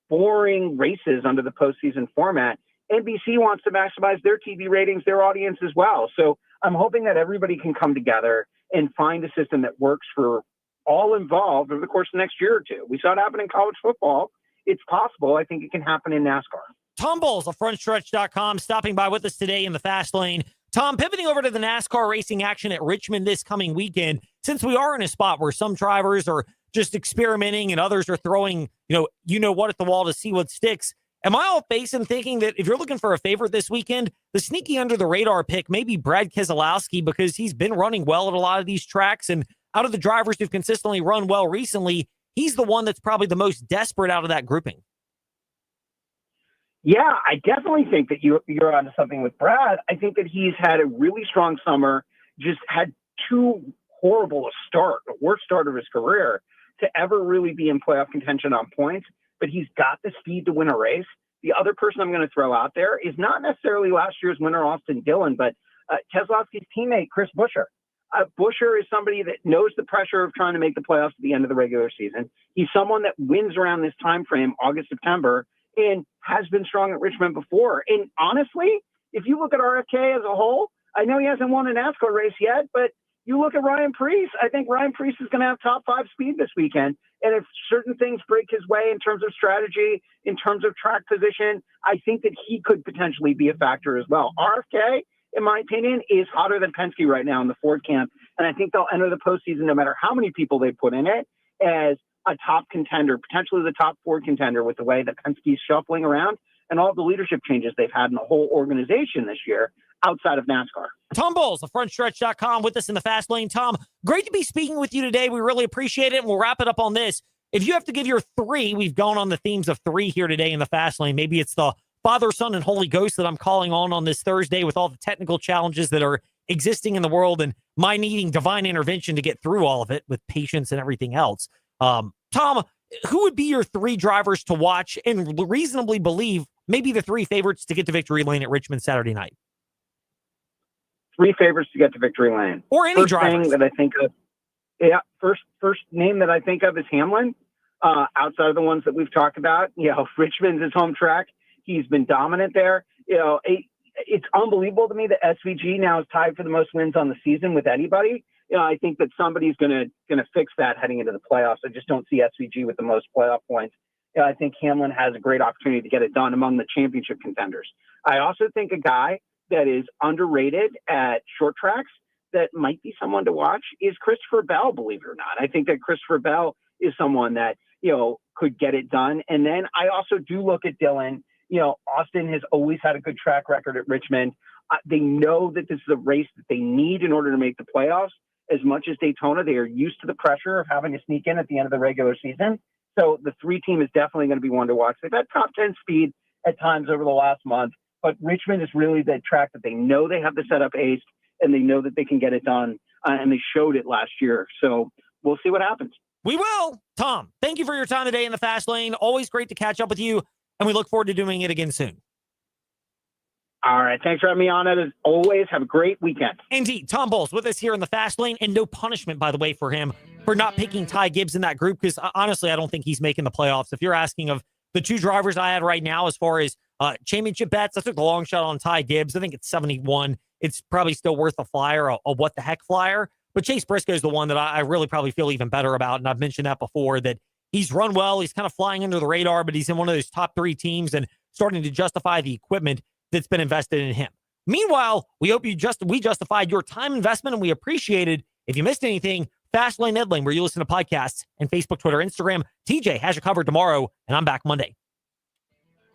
Speaker 16: boring races under the postseason format. NBC wants to maximize their TV ratings, their audience as well. So I'm hoping that everybody can come together and find a system that works for all involved over the course of the next year or two. We saw it happen in college football. It's possible. I think it can happen in NASCAR.
Speaker 7: Tom Bowles of FrontStretch.com stopping by with us today in the Fast Lane. Tom, pivoting over to the NASCAR racing action at Richmond this coming weekend, since we are in a spot where some drivers are just experimenting and others are throwing, you know what at the wall to see what sticks. Am I off base in thinking that if you're looking for a favorite this weekend, the sneaky under the radar pick may be Brad Keselowski, because he's been running well at a lot of these tracks, and out of the drivers who've consistently run well recently, he's the one that's probably the most desperate out of that grouping.
Speaker 16: Yeah, I definitely think that you're onto something with Brad. I think that he's had a really strong summer, just had too horrible a start, the worst start of his career, to ever really be in playoff contention on points. But he's got the speed to win a race. The other person I'm going to throw out there is not necessarily last year's winner, Austin Dillon, but Keselowski's teammate, Chris Buescher. Buescher is somebody that knows the pressure of trying to make the playoffs at the end of the regular season. He's someone that wins around this time frame, August, September, and has been strong at Richmond before. And honestly, if you look at RFK as a whole, I know he hasn't won a NASCAR race yet, but you look at Ryan Preece, I think Ryan Preece is going to have top 5 speed this weekend. And if certain things break his way in terms of strategy, in terms of track position, I think that he could potentially be a factor as well. RFK, in my opinion, is hotter than Penske right now in the Ford camp. And I think they'll enter the postseason, no matter how many people they put in it, as a top contender, potentially the top Ford contender, with the way that Penske's shuffling around and all the leadership changes they've had in the whole organization this year outside of NASCAR.
Speaker 7: Tom Bowles of FrontStretch.com with us in the Fast Lane. Tom, great to be speaking with you today. We really appreciate it, and we'll wrap it up on this. If you have to give your 3, we've gone on the themes of 3 here today in the Fast Lane. Maybe it's the Father, Son, and Holy Ghost that I'm calling on this Thursday with all the technical challenges that are existing in the world and my needing divine intervention to get through all of it with patience and everything else. Tom, who would be your 3 drivers to watch and reasonably believe maybe the 3 favorites to get to victory lane at Richmond Saturday night?
Speaker 16: 3 favorites to get to victory lane.
Speaker 7: Or any
Speaker 16: first
Speaker 7: drivers.
Speaker 16: Thing that I think of, first name that I think of is Hamlin. Outside of the ones that we've talked about, Richmond's his home track. He's been dominant there. It's unbelievable to me that SVG now is tied for the most wins on the season with anybody. I think that somebody's gonna fix that heading into the playoffs. I just don't see SVG with the most playoff points. I think Hamlin has a great opportunity to get it done among the championship contenders. I also think a guy that is underrated at short tracks that might be someone to watch is Christopher Bell, believe it or not. I think that Christopher Bell is someone that, could get it done. And then I also do look at Dillon. Austin has always had a good track record at Richmond. They know that this is a race that they need in order to make the playoffs. As much as Daytona, they are used to the pressure of having to sneak in at the end of the regular season. So the 3 team is definitely going to be one to watch. They've had top 10 speed at times over the last month, but Richmond is really the track that they know they have the setup aced, and they know that they can get it done, and they showed it last year. So we'll see what happens.
Speaker 7: We will. Tom, thank you for your time today in the Fast Lane. Always great to catch up with you, and we look forward to doing it again soon.
Speaker 16: All right. Thanks for having me on. As always, have a great weekend.
Speaker 7: Indeed. Tom Bowles with us here in the Fast Lane, and no punishment, by the way, for him for not picking Ty Gibbs in that group, because honestly, I don't think he's making the playoffs. If you're asking of the 2 drivers I had right now as far as championship bets, I took the long shot on Ty Gibbs. I think it's 71. It's probably still worth a flyer, a what the heck flyer. But Chase Briscoe is the one that I really probably feel even better about. And I've mentioned that before, that he's run well. He's kind of flying under the radar, but he's in one of those top 3 teams and starting to justify the equipment that's been invested in him. Meanwhile, we hope we justified your time investment, and we appreciate it. If you missed anything, Fastlane Edlane, where you listen to podcasts, and Facebook, Twitter, Instagram. TJ has you covered tomorrow, and I'm back Monday.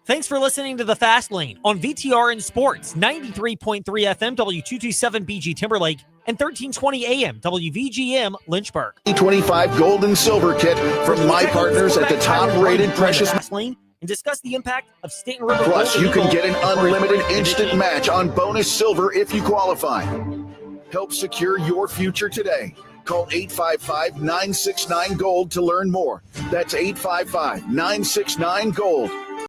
Speaker 7: Thanks for listening to the Fast Lane on VTRN Sports, 93.3 FM, W227 BG Timberlake, and 1320 AM, WVGM Lynchburg.
Speaker 3: 25 gold and silver kit from my partners at the top-rated Precious
Speaker 7: Fast Lane and discuss the impact of Stanton River.
Speaker 3: Plus, you can get an unlimited instant match on bonus silver if you qualify. Help secure your future today. Call 855-969-GOLD to learn more. That's 855-969-GOLD.